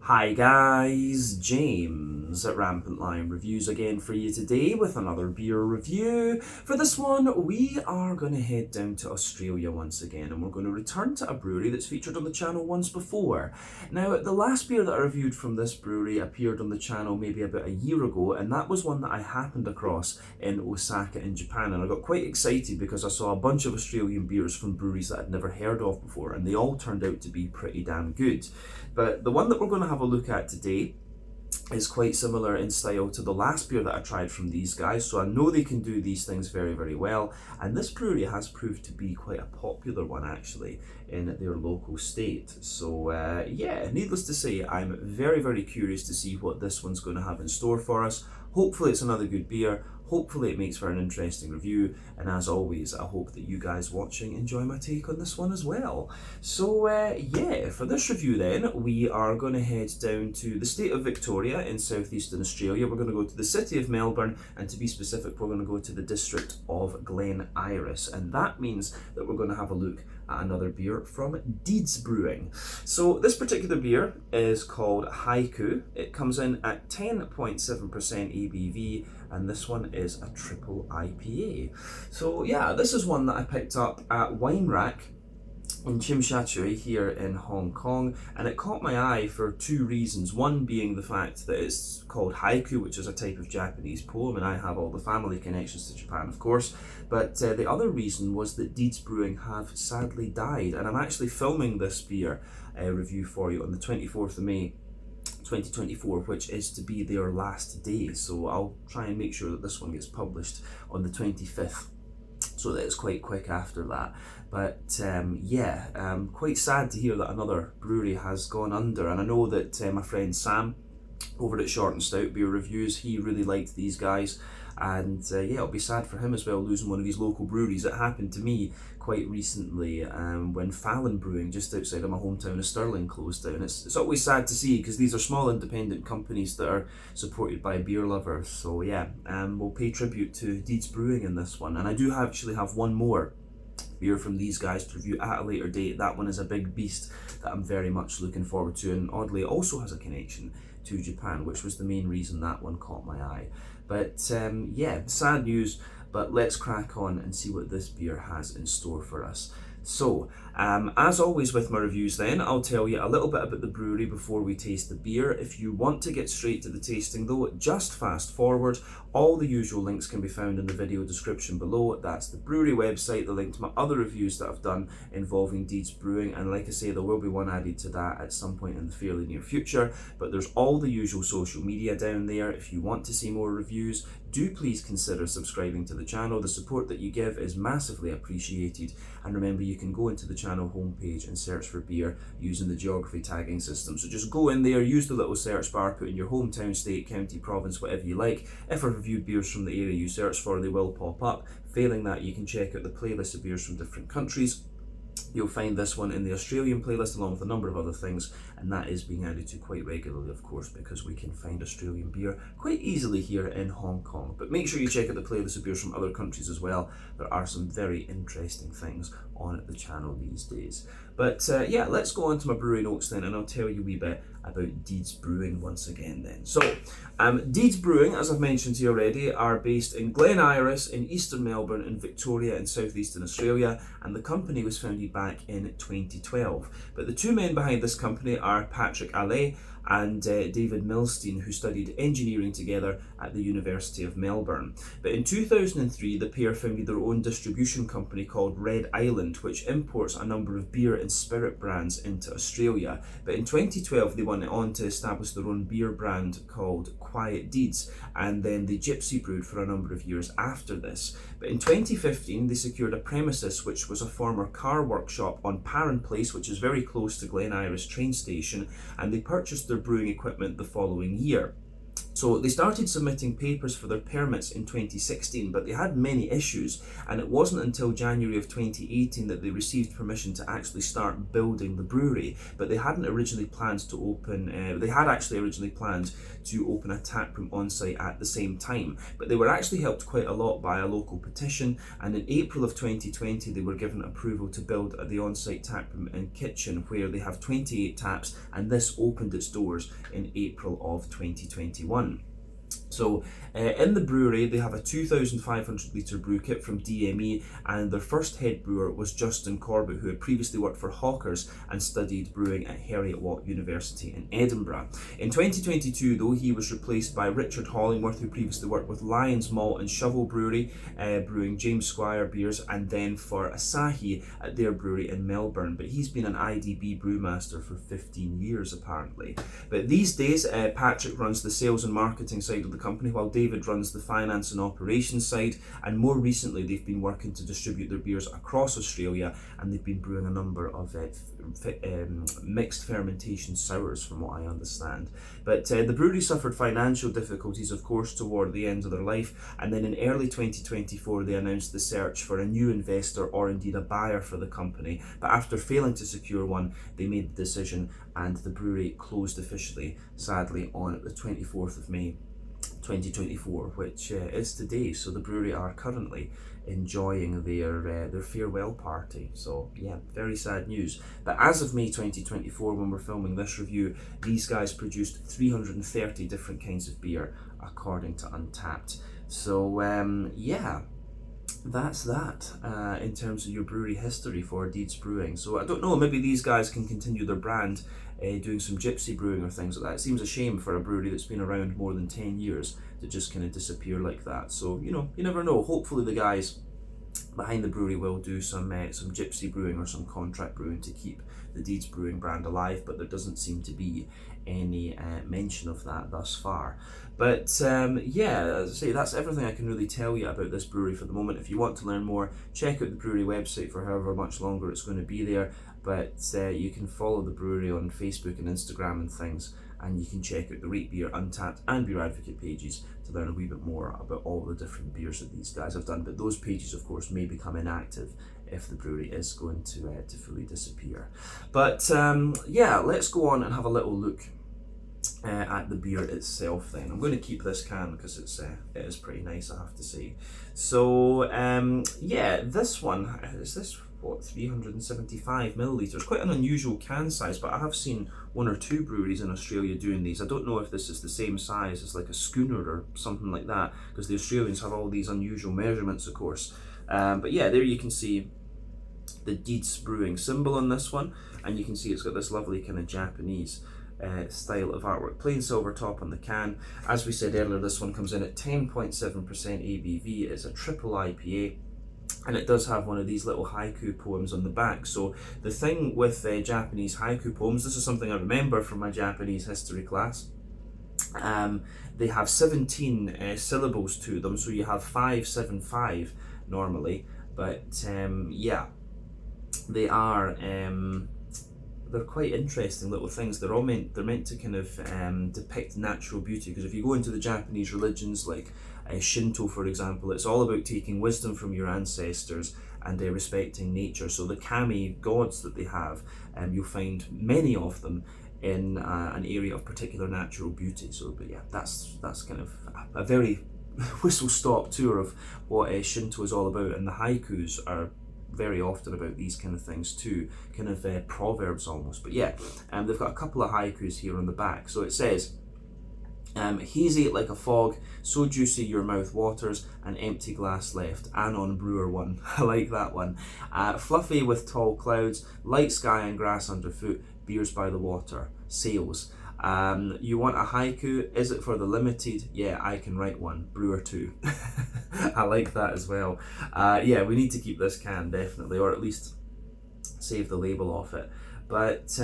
Hi guys, James at Rampant Lion Reviews again for you today with another beer review. For this one, we are going to head down to Australia once again, and we're going to return to a brewery that's featured on the channel once before. Now, the last beer that I reviewed from this brewery appeared on the channel maybe about a year ago, and that was one that I happened across in Osaka in Japan, and I got quite excited because I saw a bunch of Australian beers from breweries that I'd never heard of before, and they all turned out to be pretty damn good. But the one that we're going to have a look at today is quite similar in style to the last beer that I tried from these guys, so I know they can do these things very, very well, and this brewery has proved to be quite a popular one actually in their local state. So yeah, needless to say, I'm very, very curious to see what this one's going to have in store for us. Hopefully it's another good beer. Hopefully it makes for an interesting review, and as always, I hope that you guys watching enjoy my take on this one as well. So yeah, for this review then, we are going to head down to the state of Victoria in southeastern Australia. We're going to go to the city of Melbourne, and to be specific, we're going to go to the district of Glen, and that means that we're going to have a look at another beer from Deeds Brewing. So this particular beer is called Haiku. It comes in at 10.7% ABV, and this one is a triple IPA. So yeah, this is one that I picked up at Wine Rack in Chimshaturi here in Hong Kong, and it caught my eye for two reasons. One being the fact that it's called haiku, which is a type of Japanese poem, and I have all the family connections to Japan, of course. But the other reason was that Deeds Brewing have sadly died, and I'm actually filming this beer review for you on the 24th of May 2024, which is to be their last day. So I'll try and make sure that this one gets published on the 25th, so that it's quite quick after that. But yeah, quite sad to hear that another brewery has gone under, and I know that my friend Sam over at Short and Stout Beer Reviews, he really liked these guys, and yeah, it'll be sad for him as well, losing one of his local breweries. It happened to me quite recently when Fallon Brewing, just outside of my hometown of Stirling, closed down. It's always sad to see, because these are small independent companies that are supported by beer lovers. So yeah, we'll pay tribute to Deeds Brewing in this one, and I do actually have one more beer from these guys to review at a later date. That one is a big beast that I'm very much looking forward to, and oddly it also has a connection to Japan, which was the main reason that one caught my eye. But yeah, sad news, but let's crack on and see what this beer has in store for us. So, as always with my reviews then, I'll tell you a little bit about the brewery before we taste the beer. If you want to get straight to the tasting though, just fast forward. All the usual links can be found in the video description below. That's the brewery website, the link to my other reviews that I've done involving Deeds Brewing, and like I say, there will be one added to that at some point in the fairly near future. But there's all the usual social media down there. If you want to see more reviews, do please consider subscribing to the channel. The support that you give is massively appreciated, and remember, you can go into the channel homepage and search for beer using the geography tagging system. So just go in there, use the little search bar, put in your hometown, state, county, province, whatever you like. If I've reviewed beers from the area you search for, they will pop up. Failing that, you can check out the playlist of beers from different countries. You'll find this one in the Australian playlist along with a number of other things, and that is being added to quite regularly, of course, because we can find Australian beer quite easily here in Hong Kong. But make sure you check out the playlist of beers from other countries as well. There are some very interesting things on the channel these days. But yeah, let's go on to my brewery notes then, and I'll tell you a wee bit about Deeds Brewing once again then. So, Deeds Brewing, as I've mentioned to you already, are based in Glen in eastern Melbourne in Victoria in southeastern Australia, and the company was founded back in 2012. But the two men behind this company are Patrick Allais and David Milstein, who studied engineering together at the University of Melbourne. But in 2003, the pair founded their own distribution company called Red Island, which imports a number of beer and spirit brands into Australia. But in 2012, they went on to establish their own beer brand called Quiet Deeds, and then they gypsy brewed for a number of years after this. But in 2015, they secured a premises which was a former car workshop on Parran Place, which is very close to Glen Iris train station, and they purchased their brewing equipment the following year. So they started submitting papers for their permits in 2016, but they had many issues, and it wasn't until January of 2018 that they received permission to actually start building the brewery. But they hadn't originally planned to open, they had actually originally planned to open a taproom on site at the same time, but they were actually helped quite a lot by a local petition, and in April of 2020 they were given approval to build the on-site taproom and kitchen, where they have 28 taps, and this opened its doors in April of 2021. So in the brewery they have a 2,500 litre brew kit from DME, and their first head brewer was Justin Corbett, who had previously worked for Hawkers and studied brewing at Heriot-Watt University in Edinburgh. In 2022 though, he was replaced by Richard Hollingworth, who previously worked with Lions Malt and Shovel Brewery, brewing James Squire beers, and then for Asahi at their brewery in Melbourne. But he's been an IDB brewmaster for 15 years apparently. But these days Patrick runs the sales and marketing side of the company, while David runs the finance and operations side, and more recently they've been working to distribute their beers across Australia, and they've been brewing a number of mixed fermentation sours from what I understand. But the brewery suffered financial difficulties, of course, toward the end of their life, and then in early 2024 they announced the search for a new investor, or indeed a buyer for the company. But after failing to secure one, they made the decision, and the brewery closed officially, sadly, on the 24th of May 2024, which is today. So the brewery are currently enjoying their farewell party. So yeah, very sad news. But as of May 2024, when we're filming this review, these guys produced 330 different kinds of beer according to Untappd. So yeah, that's that in terms of your brewery history for Deeds Brewing. So I don't know, maybe these guys can continue their brand doing some gypsy brewing or things like that. It seems a shame for a brewery that's been around more than 10 years to just kind of disappear like that. So, you know, you never know. Hopefully the guys behind the brewery will do some gypsy brewing or some contract brewing to keep the Deeds Brewing brand alive, but there doesn't seem to be any mention of that thus far. But yeah, as I say, that's everything I can really tell you about this brewery for the moment. If you want to learn more, check out the brewery website for however much longer it's going to be there. But you can follow the brewery on Facebook and Instagram and things, and you can check out the Rate Beer, Untappd and Beer Advocate pages to learn a wee bit more about all the different beers that these guys have done. But those pages, of course, may become inactive if the brewery is going to fully disappear. But yeah, let's go on and have a little look at the beer itself then. I'm going to keep this can because it is pretty nice, I have to say. So yeah, this one, is this what, 375 millilitres? Quite an unusual can size, but I have seen one or two breweries in Australia doing these. I don't know if this is the same size as like a schooner or something like that, because the Australians have all these unusual measurements, of course. But yeah, there you can see the Deeds Brewing symbol on this one, and you can see it's got this lovely kind of Japanese style of artwork. Plain silver top on the can. As we said earlier, this one comes in at 10.7% ABV. It's a triple IPA, and it does have one of these little haiku poems on the back. So the thing with Japanese haiku poems, this is something I remember from my Japanese history class. They have 17 syllables to them, so you have 575 normally, but yeah, they are they're quite interesting little things. They're meant to kind of depict natural beauty, because if you go into the Japanese religions like Shinto, for example, it's all about taking wisdom from your ancestors and respecting nature. So the kami gods that they have, you'll find many of them in an area of particular natural beauty. So, but yeah, that's kind of a very whistle-stop tour of what Shinto is all about, and the haikus are very often about these kind of things too, kind of proverbs almost. But yeah, they've got a couple of haikus here on the back. So it says, hazy like a fog, so juicy your mouth waters, an empty glass left, Anon Brewer one. I like that one. Fluffy with tall clouds, light sky and grass underfoot, beers by the water, sails. You want a haiku? Is it for the limited? Yeah, I can write one. Brewer 2. I like that as well. Yeah, we need to keep this can definitely, or at least save the label off it. But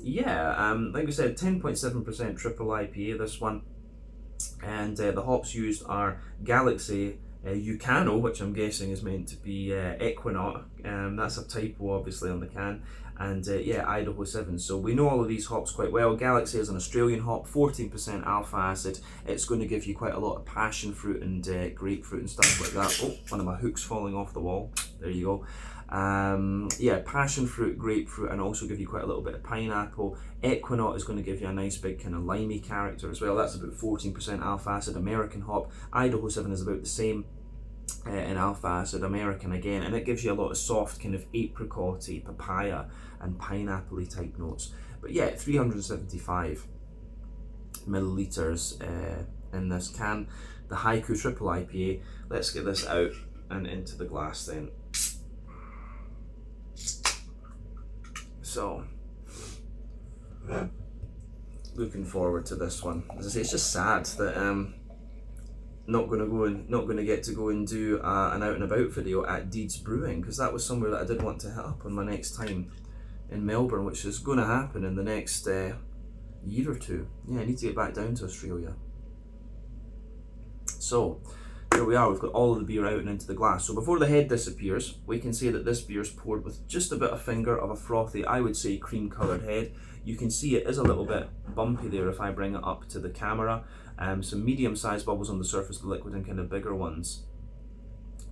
yeah, like we said, 10.7% triple IPA, this one. And the hops used are Galaxy, Yucano, which I'm guessing is meant to be Equinox. That's a typo obviously on the can. and yeah, Idaho 7. So we know all of these hops quite well. Galaxy is an Australian hop, 14% alpha acid. It's going to give you quite a lot of passion fruit and grapefruit and stuff like that. Oh, one of my hooks falling off the wall. There you go. Yeah, passion fruit, grapefruit, and also give you quite a little bit of pineapple. Equinaut is going to give you a nice big kind of limey character as well. That's about 14% alpha acid, American hop. Idaho 7 is about the same in alpha acid, American again, and it gives you a lot of soft kind of apricot-y, papaya and pineapple-y type notes. But yeah, 375 milliliters in this can. The Haiku Triple IPA. Let's get this out and into the glass then. So, looking forward to this one. As I say, it's just sad that not going to get to go and do an out and about video at Deeds Brewing, because that was somewhere that I did want to hit up on my next time in Melbourne, which is going to happen in the next year or two. Yeah, I need to get back down to Australia. So here we are, we've got all of the beer out and into the glass. So before the head disappears, we can say that this beer is poured with just about a finger of a frothy, I would say, cream coloured head. You can see it is a little bit bumpy there if I bring it up to the camera. Some medium-sized bubbles on the surface of the liquid and kind of bigger ones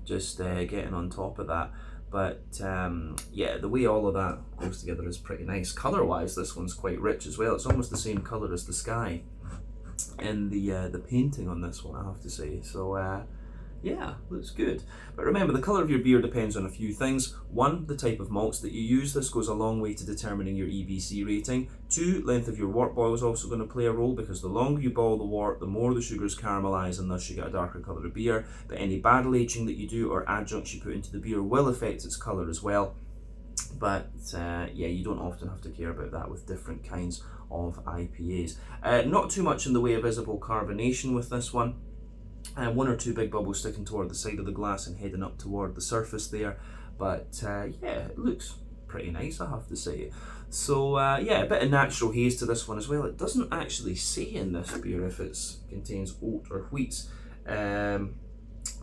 just getting on top of that. But yeah, the way all of that goes together is pretty nice. Colour-wise, this one's quite rich as well. It's almost the same colour as the sky in the painting on this one, I have to say. So yeah, looks good. But remember, the colour of your beer depends on a few things. One, the type of malts that you use. This goes a long way to determining your EBC rating. Two, length of your wort boil is also going to play a role, because the longer you boil the wort, the more the sugars caramelise, and thus you get a darker colour of beer. But any barrel aging that you do or adjuncts you put into the beer will affect its colour as well. But yeah, you don't often have to care about that with different kinds of IPAs. Not too much in the way of visible carbonation with this one. One or two big bubbles sticking toward the side of the glass and heading up toward the surface there. But yeah, it looks pretty nice, I have to say. So yeah, a bit of natural haze to this one as well. It doesn't actually say in this beer if it contains oat or wheats.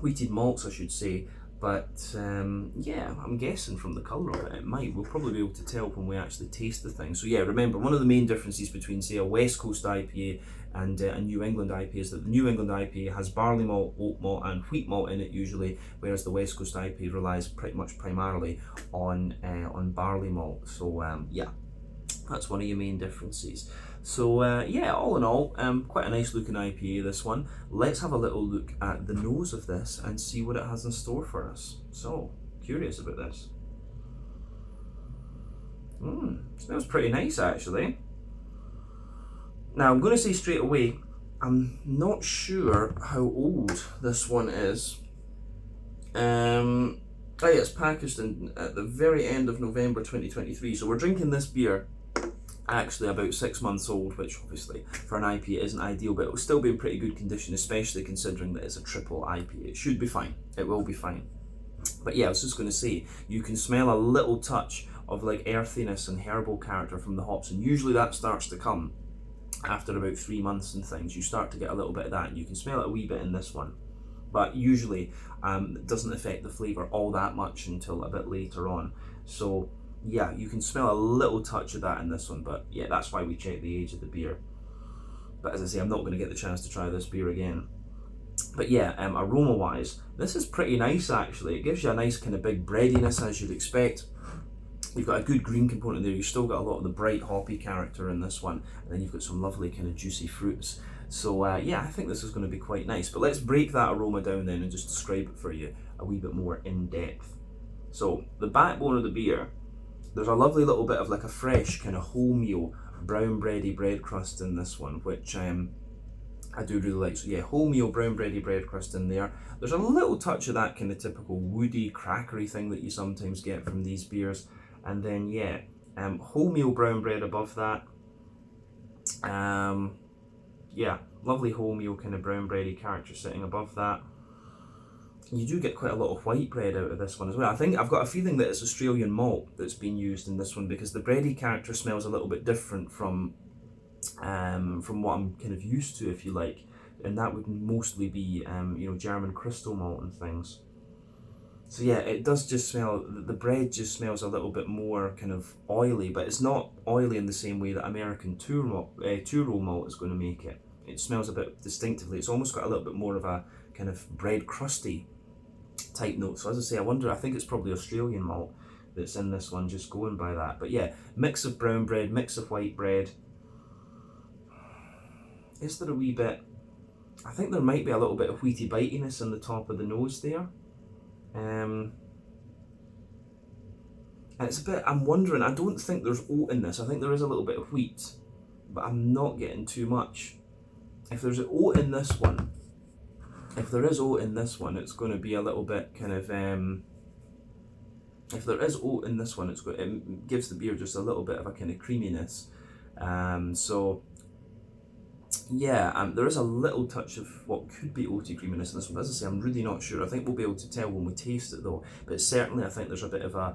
Wheated malts, I should say. But yeah, I'm guessing from the colour of it, it might. We'll probably be able to tell when we actually taste the thing. So yeah, remember, one of the main differences between, say, a West Coast IPA and a New England IPA is that the New England IPA has barley malt, oat malt and wheat malt in it usually, whereas the West Coast IPA relies pretty much primarily on barley malt. So yeah, that's one of your main differences. So yeah, all in all, quite a nice looking IPA, this one. Let's have a little look at the nose of this and see what it has in store for us. So, curious about this. Smells pretty nice, actually. Now, I'm going to say straight away, I'm not sure how old this one is. Oh yeah, it's packaged at the very end of November 2023, so we're drinking this beer actually about 6 months old, which obviously for an IPA isn't ideal, but it will still be in pretty good condition, especially considering that it's a triple IPA. It should be fine. It will be fine. But yeah, I was just going to say, you can smell a little touch of like earthiness and herbal character from the hops, and usually that starts to come after about 3 months and things. You start to get a little bit of that, and you can smell it a wee bit in this one. But usually it doesn't affect the flavour all that much until a bit later on. So yeah, you can smell a little touch of that in this one, but yeah, that's why we check the age of the beer. But as I say, I'm not going to get the chance to try this beer again. But yeah, aroma wise, this is pretty nice actually. It gives you a nice kind of big breadiness, as you'd expect. You've got a good green component there. You've still got a lot of the bright hoppy character in this one, and then you've got some lovely kind of juicy fruits. So yeah, I think this is going to be quite nice. But let's break that aroma down then and just describe it for you a wee bit more in depth. So the backbone of the beer, there's a lovely little bit of like a fresh kind of wholemeal brown bready bread crust in this one, which I do really like. So yeah, wholemeal brown bready bread crust in there. There's a little touch of that kind of typical woody crackery thing that you sometimes get from these beers. And then yeah, wholemeal brown bread above that. Yeah, lovely wholemeal kind of brown bready character sitting above that. You do get quite a lot of white bread out of this one as well. I think I've got a feeling that it's Australian malt that's been used in this one, because the bready character smells a little bit different from what I'm kind of used to, if you like, and that would mostly be you know, German crystal malt and things. So yeah, it does just smell, the bread just smells a little bit more kind of oily, but it's not oily in the same way that American two-row malt is going to make it. It smells a bit distinctively. It's almost got a little bit more of a kind of bread crusty type note. So as I say, I think it's probably Australian malt that's in this one, just going by that. But yeah, mix of brown bread, mix of white bread. Is there a wee bit, I think there might be a little bit of wheaty bitiness in the top of the nose there. And it's a bit, I'm wondering, I don't think there's oat in this. I think there is a little bit of wheat, but I'm not getting too much. If there's oat in this one, if there is oat in this one, it's going to be a little bit kind of, if there is oat in this one, it gives the beer just a little bit of a kind of creaminess. So yeah, there is a little touch of what could be oaty creaminess in this one. But as I say, I'm really not sure. I think we'll be able to tell when we taste it though. But certainly I think there's a bit of a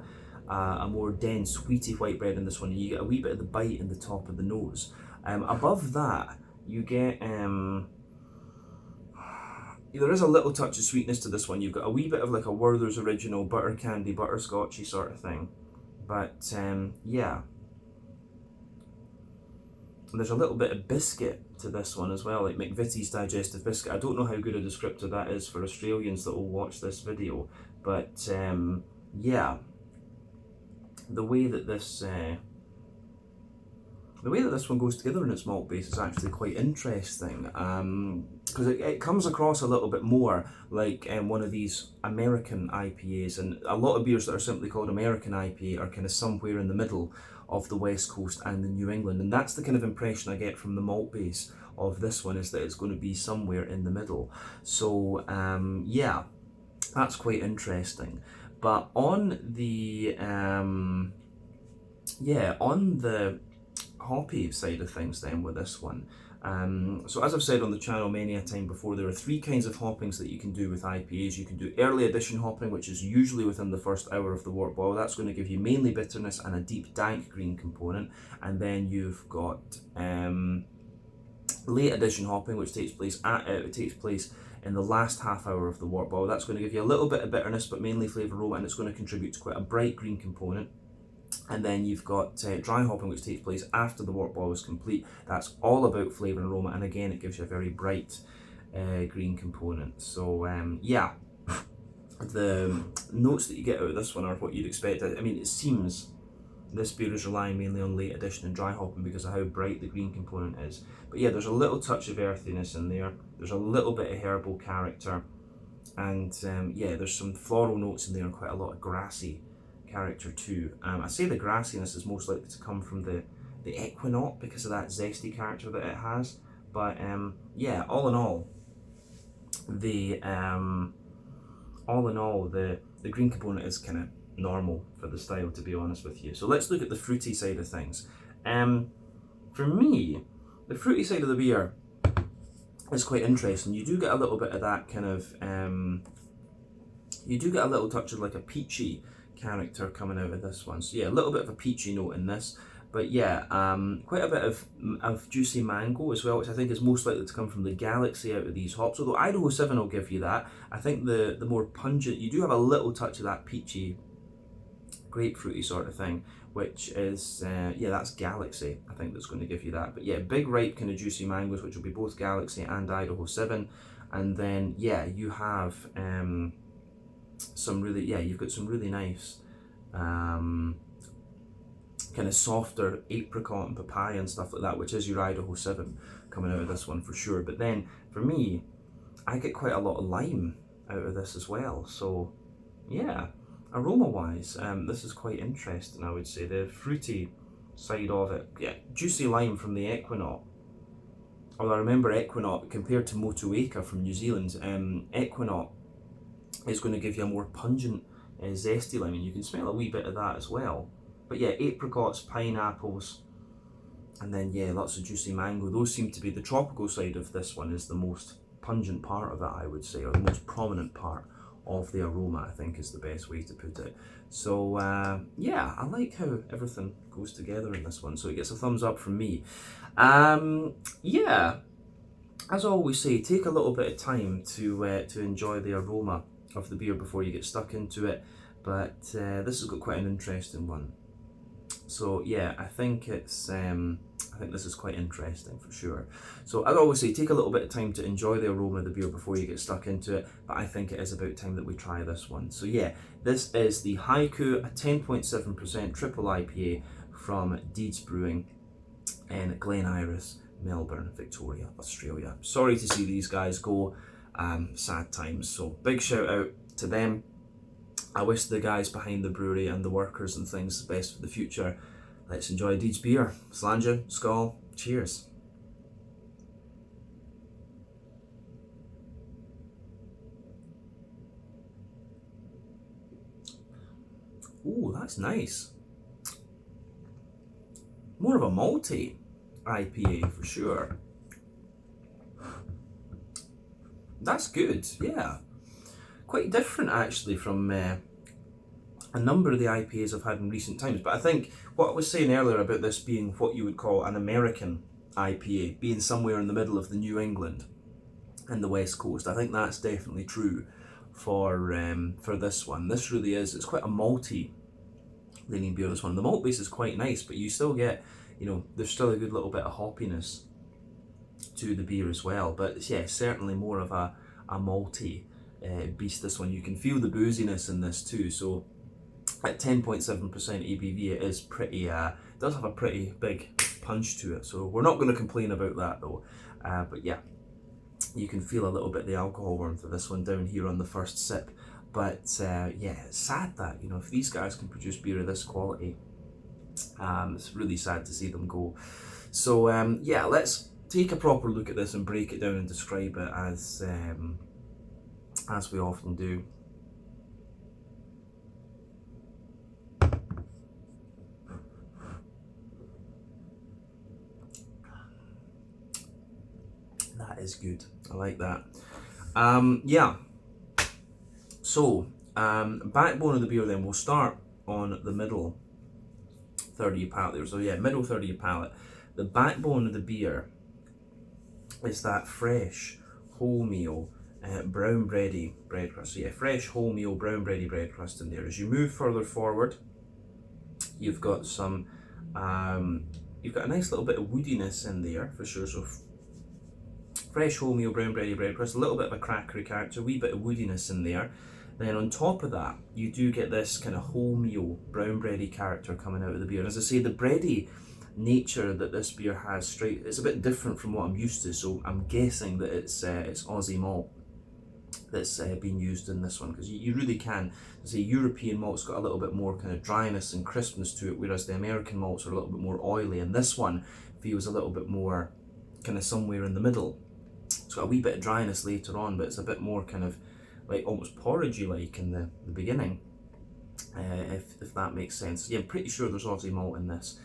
more dense, wheaty white bread in this one. You get a wee bit of the bite in the top of the nose. Above that, you get, there is a little touch of sweetness to this one. You've got a wee bit of like a Werther's Original butter candy, butterscotchy sort of thing. But yeah. And there's a little bit of biscuit to this one as well, like McVitie's digestive biscuit. I don't know how good a descriptor that is for Australians that will watch this video, but yeah, the way that this one goes together in its malt base is actually quite interesting, because it comes across a little bit more like one of these American IPAs, and a lot of beers that are simply called American IPA are kind of somewhere in the middle of the West Coast and the New England, and that's the kind of impression I get from the malt base of this one, is that it's going to be somewhere in the middle. So yeah, that's quite interesting. But on the hoppy side of things then with this one, so as I've said on the channel many a time before, there are three kinds of hoppings that you can do with IPAs. You can do early addition hopping, which is usually within the first hour of the wort boil. That's going to give you mainly bitterness and a deep dank green component. And then you've got late addition hopping, which takes place in the last half hour of the wort boil. That's going to give you a little bit of bitterness, but mainly flavour aroma, and it's going to contribute to quite a bright green component. And then you've got dry hopping, which takes place after the wort boil is complete. That's all about flavour and aroma, and again, it gives you a very bright green component. So yeah, the notes that you get out of this one are what you'd expect. I mean, it seems this beer is relying mainly on late addition and dry hopping because of how bright the green component is. But yeah, there's a little touch of earthiness in there. There's a little bit of herbal character, and yeah, there's some floral notes in there and quite a lot of grassy character too. I say the grassiness is most likely to come from the Equinox because of that zesty character that it has. But yeah, all in all, the green component is kind of normal for the style, to be honest with you. So let's look at the fruity side of things. For me, the fruity side of the beer is quite interesting. You do get a little bit of that kind of you do get a little touch of like a peachy character coming out of this one. So yeah, a little bit of a peachy note in this, but yeah, quite a bit of juicy mango as well, which I think is most likely to come from the Galaxy out of these hops, although Idaho 7 will give you that. I think the more pungent, you do have a little touch of that peachy, grapefruity sort of thing, which is, yeah, that's Galaxy, I think, that's going to give you that. But yeah, big ripe kind of juicy mangoes, which will be both Galaxy and Idaho 7, and then yeah, you have some really, yeah, you've got some really nice kind of softer apricot and papaya and stuff like that, which is your Idaho 7 coming out of this one for sure. But then for me, I get quite a lot of lime out of this as well. So yeah, aroma wise, this is quite interesting, I would say. The fruity side of it, yeah, juicy lime from the Equinox. Although I remember Equinox compared to Motueka from New Zealand, Equinox is going to give you a more pungent, zesty lime, and you can smell a wee bit of that as well. But yeah, apricots, pineapples, and then yeah, lots of juicy mango. Those seem to be the tropical side of this one, is the most pungent part of it, I would say, or the most prominent part of the aroma, I think is the best way to put it. So yeah, I like how everything goes together in this one, so it gets a thumbs up from me. Yeah, as I always say, take a little bit of time to enjoy the aroma of the beer before you get stuck into it, but this has got quite an interesting one. So yeah, I think it's I think this is quite interesting for sure. So I'd always say take a little bit of time to enjoy the aroma of the beer before you get stuck into it, but I think it is about time that we try this one. So yeah, this is the Haiku, a 10.7% triple IPA from Deeds Brewing in Glen, Melbourne, Victoria, Australia. Sorry to see these guys go, sad times. So big shout out to them. I wish the guys behind the brewery and the workers and things the best for the future. Let's enjoy Deeds beer. Slàinte, skål, cheers. Ooh, that's nice. More of a malty IPA for sure. That's good, yeah. Quite different actually from a number of the IPAs I've had in recent times, but I think what I was saying earlier about this being what you would call an American IPA, being somewhere in the middle of the New England and the West Coast, I think that's definitely true for this one. This really is, it's quite a malty leaning beer, this one. The malt base is quite nice, but you still get, you know, there's still a good little bit of hoppiness to the beer as well, but yeah, certainly more of a malty beast, this one. You can feel the booziness in this too, so at 10.7% ABV it is pretty, does have a pretty big punch to it, so we're not going to complain about that though. But yeah, you can feel a little bit the alcohol warmth of this one down here on the first sip. But yeah, it's sad that, you know, if these guys can produce beer of this quality, it's really sad to see them go. So yeah, let's take a proper look at this and break it down and describe it as we often do. That is good. I like that. Yeah. So, backbone of the beer then, we'll start on the middle third of your palate there. So yeah, middle third of your palate. The backbone of the beer is that fresh, wholemeal, brown bready bread crust. So yeah, fresh, wholemeal, brown bready bread crust in there. As you move further forward, you've got some, you've got a nice little bit of woodiness in there for sure. So fresh, wholemeal, brown bready bread crust, a little bit of a crackery character, a wee bit of woodiness in there. Then on top of that, you do get this kind of wholemeal, brown bready character coming out of the beer. And as I say, the bready nature that this beer has it's a bit different from what I'm used to, so I'm guessing that it's Aussie malt that's being used in this one, because you really can say European malt's got a little bit more kind of dryness and crispness to it, whereas the American malts are a little bit more oily, and this one feels a little bit more kind of somewhere in the middle. It's got a wee bit of dryness later on, but it's a bit more kind of like almost porridgey like in the beginning, if that makes sense. Yeah, I'm pretty sure there's Aussie malt in this.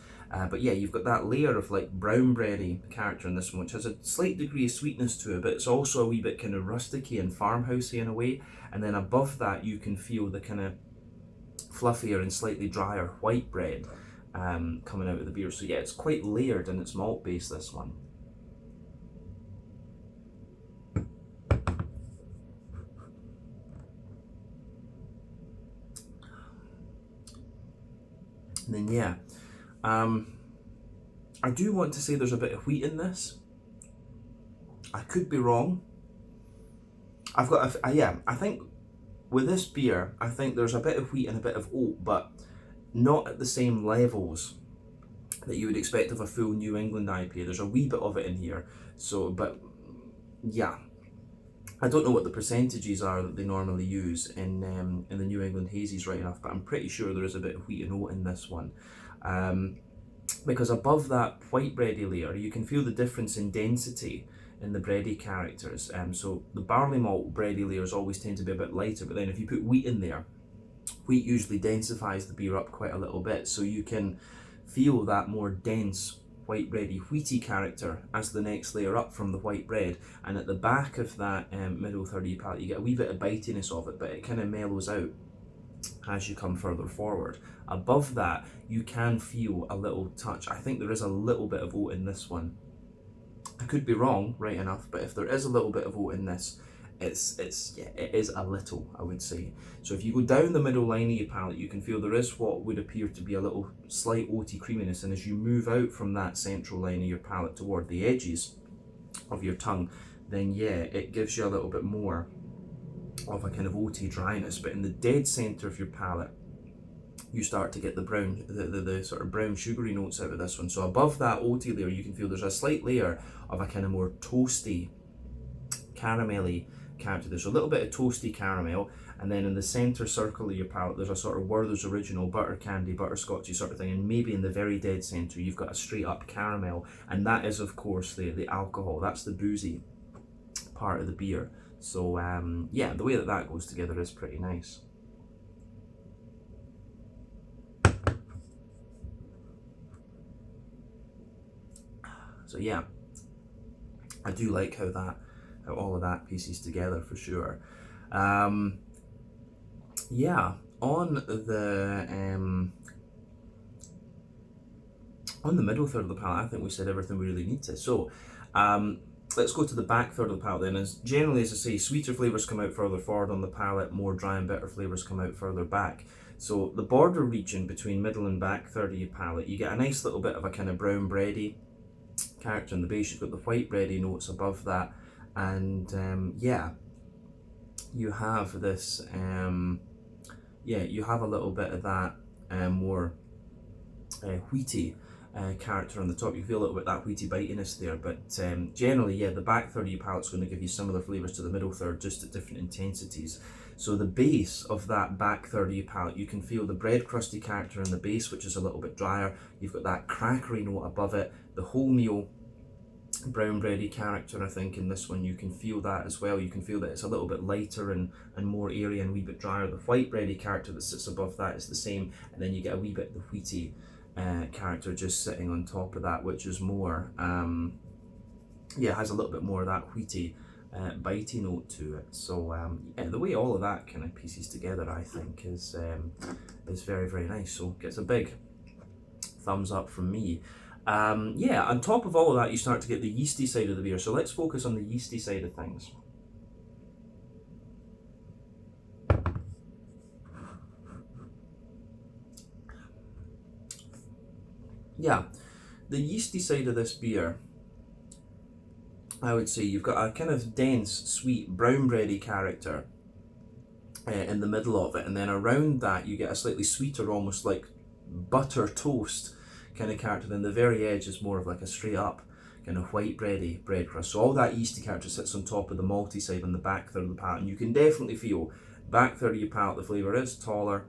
But yeah, you've got that layer of like brown bready character in this one, which has a slight degree of sweetness to it, but it's also a wee bit kind of rusticy and farmhousey in a way. And then above that, you can feel the kind of fluffier and slightly drier white bread coming out of the beer. So yeah, it's quite layered in its malt base, this one. And then yeah, I do want to say there's a bit of wheat in this. I could be wrong. I've got I think with this beer, I think there's a bit of wheat and a bit of oat, but not at the same levels that you would expect of a full New England IPA. There's a wee bit of it in here. So, but yeah, I don't know what the percentages are that they normally use in the New England hazies right enough, but I'm pretty sure there is a bit of wheat and oat in this one. Because above that white bready layer, you can feel the difference in density in the bready characters. So the barley malt bready layers always tend to be a bit lighter, but then if you put wheat in there, wheat usually densifies the beer up quite a little bit, so you can feel that more dense white bready wheaty character as the next layer up from the white bread. And at the back of that middle third of your palate, you get a wee bit of bitiness of it, but it kind of mellows out as you come further forward. Above that, you can feel a little touch. I think there is a little bit of oat in this one. I could be wrong, right enough, but if there is a little bit of oat in this, yeah, it is a little, I would say. So if you go down the middle line of your palate, you can feel there is what would appear to be a little slight oaty creaminess, and as you move out from that central line of your palate toward the edges of your tongue, then yeah, it gives you a little bit more of a kind of oaty dryness. But in the dead center of your palate, you start to get the brown, the sort of brown sugary notes out of this one. So above that oaty layer, you can feel there's a slight layer of a kind of more toasty, caramelly character. There's a little bit of toasty caramel, and then in the center circle of your palate, there's a sort of Werther's Original butter candy, butterscotchy sort of thing, and maybe in the very dead center, you've got a straight up caramel, and that is of course the alcohol. That's the boozy part of the beer. So yeah, the way that goes together is pretty nice. So yeah, I do like how all of that pieces together for sure. Yeah, on the middle third of the palate, I think we said everything we really need to. So let's go to the back third of the palate then. As generally, as I say, sweeter flavours come out further forward on the palate, more dry and bitter flavours come out further back. So the border region between middle and back third of your palate, you get a nice little bit of a kind of brown bready character in the base. You've got the white bready notes above that, and yeah, you have this you have a little bit of that more wheaty character on the top. You feel a little bit that wheaty bitiness there, but generally, yeah, the back third of your palate's going to give you similar flavours to the middle third, just at different intensities. So the base of that back third of your palate, you can feel the bread crusty character in the base, which is a little bit drier. You've got that crackery note above it, the wholemeal brown bready character, I think, in this one. You can feel that as well. You can feel that it's a little bit lighter and more airy and a wee bit drier. The white bready character that sits above that is the same, and then you get a wee bit the wheaty character just sitting on top of that, which is more yeah, has a little bit more of that wheaty bitey note to it. So yeah, the way all of that kind of pieces together, I think, is very, very nice. So gets a big thumbs up from me. Yeah, on top of all of that, you start to get the yeasty side of the beer. So let's focus on the yeasty side of things. Yeah, the yeasty side of this beer, I would say you've got a kind of dense, sweet, brown bready character in the middle of it, and then around that you get a slightly sweeter, almost like butter toast kind of character. Then the very edge is more of like a straight up kind of white bready bread crust. So all that yeasty character sits on top of the malty side on the back third of the palate, and you can definitely feel back third of your palate, the flavour is taller,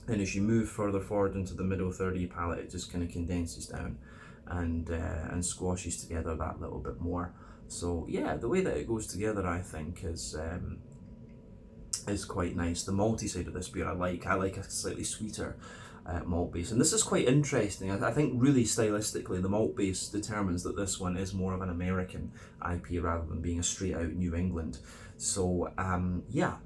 and as you move further forward into the middle third of your palate, it just kind of condenses down and squashes together that little bit more. So yeah, the way that it goes together, I think, is quite nice. The malty side of this beer, I like a slightly sweeter malt base, and this is quite interesting. I think really stylistically, the malt base determines that this one is more of an American IPA rather than being a straight out New England. So yeah.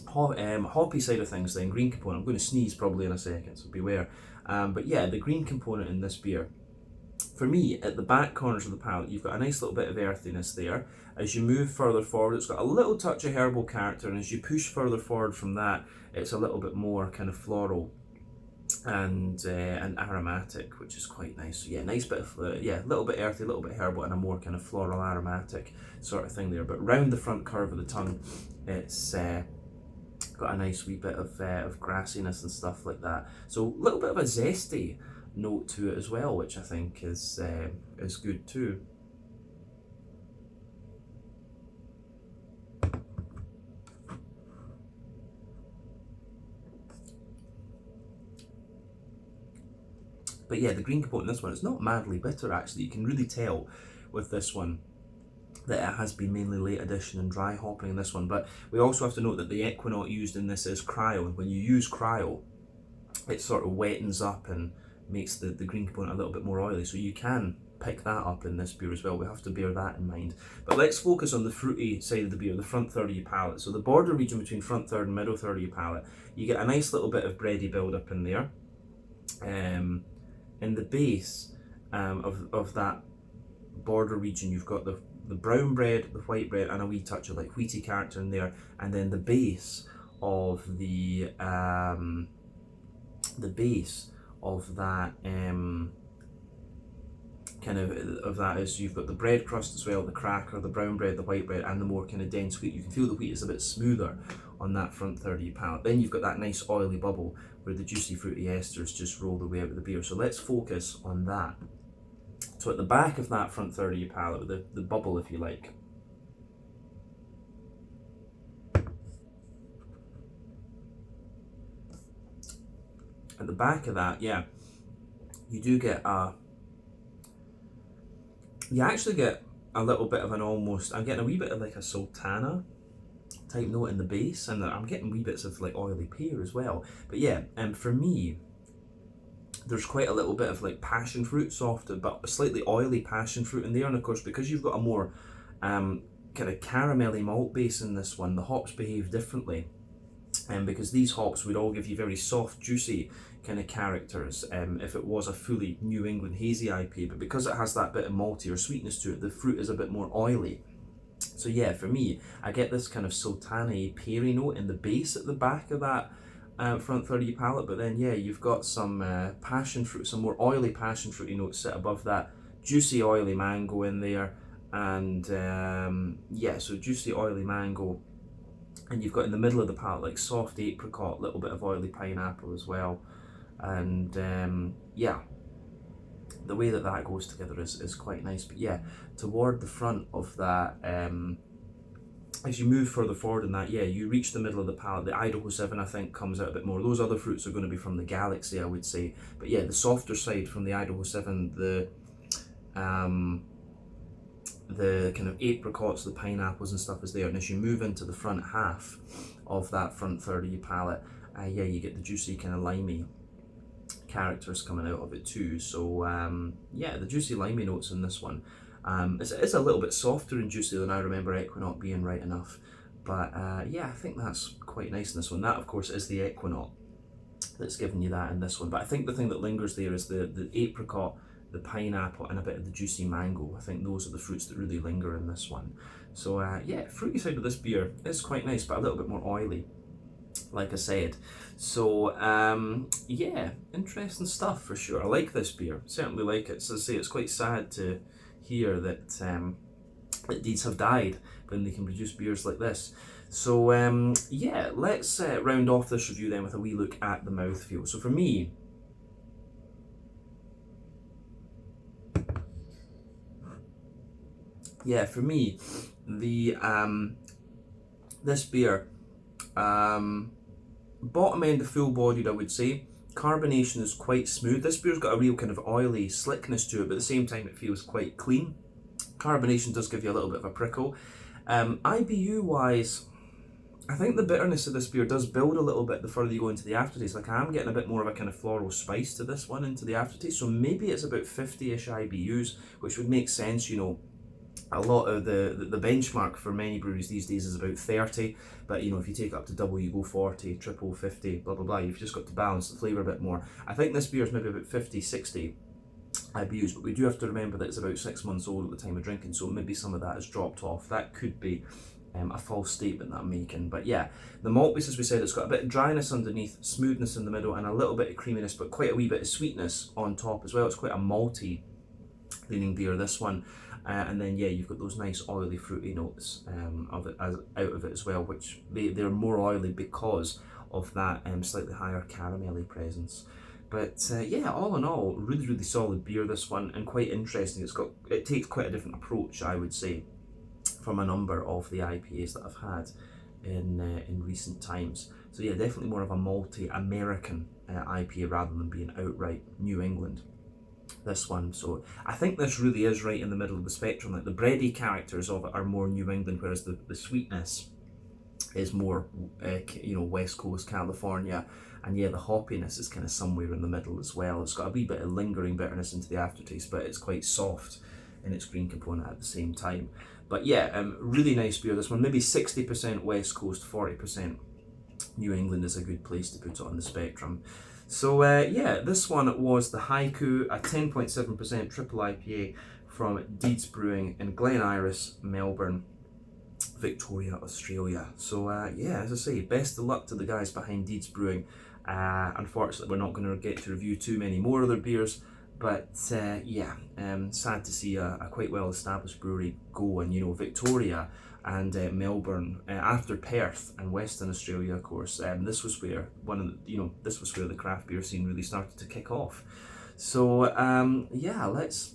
Hoppy side of things then, green component. I'm going to sneeze probably in a second, so beware. But yeah, the green component in this beer, for me, at the back corners of the palate, you've got a nice little bit of earthiness there. As you move further forward, it's got a little touch of herbal character, and as you push further forward from that, it's a little bit more kind of floral and aromatic, which is quite nice. So yeah, nice bit of yeah, a little bit earthy, a little bit herbal, and a more kind of floral aromatic sort of thing there. But round the front curve of the tongue, it's got a nice wee bit of grassiness and stuff like that. So a little bit of a zesty note to it as well, which I think is good too. But yeah, the green component in this one, it's not madly bitter actually. You can really tell with this one that it has been mainly late addition and dry hopping in this one. But we also have to note that the equinaut used in this is cryo, and when you use cryo, it sort of wettens up and makes the green component a little bit more oily. So you can pick that up in this beer as well. We have to bear that in mind. But let's focus on the fruity side of the beer, the front third of your palate. So the border region between front third and middle third of your palate, you get a nice little bit of bready build up in there. In the base of that border region, you've got the the brown bread, the white bread, and a wee touch of like wheaty character in there, and then the base of that kind of that is you've got the bread crust as well, the cracker, the brown bread, the white bread, and the more kind of dense wheat. You can feel the wheat is a bit smoother on that front third of your palate. Then you've got that nice oily bubble where the juicy fruity esters just roll their way out of the beer. So let's focus on that. So at the back of that front third of your palate, the bubble if you like, at the back of that, yeah, you do get you actually get a little bit of an almost, I'm getting a wee bit of like a sultana type note in the base, and I'm getting wee bits of like oily pear as well. But yeah, for me, there's quite a little bit of like passion fruit, soft but slightly oily passion fruit in there. And of course, because you've got a more kind of caramelly malt base in this one, the hops behave differently. And because these hops would all give you very soft, juicy kind of characters if it was a fully New England hazy IPA, but because it has that bit of malty or sweetness to it, the fruit is a bit more oily. So yeah, for me, I get this kind of sultana-y, peary note in the base at the back of that front third of your palate, but then yeah, you've got some passion fruit, some more oily passion fruity notes sit above that, juicy oily mango in there, and yeah, so juicy oily mango. And you've got in the middle of the palate like soft apricot, little bit of oily pineapple as well. And yeah, the way that that goes together is quite nice. But yeah, toward the front of that, as you move further forward in that, yeah, you reach the middle of the palate. The Idaho 7, I think, comes out a bit more. Those other fruits are going to be from the Galaxy, I would say. But yeah, the softer side from the Idaho 7, the kind of apricots, the pineapples and stuff is there. And as you move into the front half of that front third of your palate, yeah, you get the juicy kind of limey characters coming out of it too. So yeah, the juicy limey notes in this one. It's a little bit softer and juicy than I remember Equinaut being, right enough. But yeah, I think that's quite nice in this one. That, of course, is the Equinaut that's giving you that in this one. But I think the thing that lingers there is the apricot, the pineapple, and a bit of the juicy mango. I think those are the fruits that really linger in this one. So yeah, fruity side of this beer is quite nice, but a little bit more oily, like I said. So yeah, interesting stuff for sure. I like this beer, certainly like it. So I say, it's quite sad to hear that that these have died when they can produce beers like this. So yeah, let's round off this review then with a wee look at the mouthfeel. So for me, yeah, for me, the this beer, bottom end of full bodied, I would say. Carbonation is quite smooth. This beer's got a real kind of oily slickness to it, but at the same time it feels quite clean. Carbonation does give you a little bit of a prickle. IBU wise, I think the bitterness of this beer does build a little bit the further you go into the aftertaste. Like, I am getting a bit more of a kind of floral spice to this one into the aftertaste, so maybe it's about 50-ish IBUs, which would make sense, you know. A lot of the benchmark for many breweries these days is about 30, but you know, if you take it up to double, you go 40, triple 50, blah blah blah. You've just got to balance the flavour a bit more. I think this beer is maybe about 50, 60 IBUs, but we do have to remember that it's about 6 months old at the time of drinking, so maybe some of that has dropped off. That could be a false statement that I'm making. But yeah, the malt base, as we said, it's got a bit of dryness underneath, smoothness in the middle, and a little bit of creaminess, but quite a wee bit of sweetness on top as well. It's quite a malty leaning beer, this one. And then yeah, you've got those nice oily fruity notes out of it as well, which they're more oily because of that slightly higher caramelly presence. But yeah, all in all, really solid beer, this one, and quite interesting. It takes quite a different approach, I would say, from a number of the IPAs that I've had in recent times. So yeah, definitely more of a malty American IPA rather than being outright New England, this one. So I think this really is right in the middle of the spectrum. Like, the bready characters of it are more New England, whereas the sweetness is more you know, West Coast California. And yeah, the hoppiness is kind of somewhere in the middle as well. It's got a wee bit of lingering bitterness into the aftertaste, but it's quite soft in its green component at the same time. But yeah, really nice beer, this one. Maybe 60% West Coast, 40% New England is a good place to put it on the spectrum. So yeah, this one was the Haiku, a 10.7% triple IPA from Deeds Brewing in Glen, Melbourne, Victoria, Australia. So yeah, as I say, best of luck to the guys behind Deeds Brewing. Unfortunately, we're not going to get to review too many more of their beers, but yeah, sad to see a quite well established brewery go. And you know, Victoria and Melbourne, after Perth and Western Australia, of course, this was where this was where the craft beer scene really started to kick off. So yeah, let's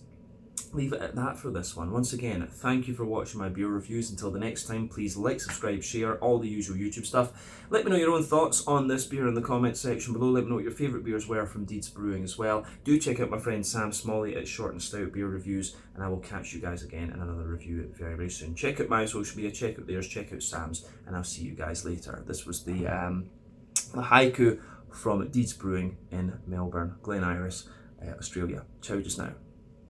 leave it at that for this one. Once again, thank you for watching my beer reviews. Until the next time, please like, subscribe, share, all the usual YouTube stuff. Let me know your own thoughts on this beer in the comment section below. Let me know what your favourite beers were from Deeds Brewing as well. Do check out my friend Sam Smalley at Short and Stout Beer Reviews, and I will catch you guys again in another review very, very soon. Check out my social media, check out theirs, check out Sam's, and I'll see you guys later. This was the Haiku from Deeds Brewing in Melbourne, Glen, Australia. Ciao just now.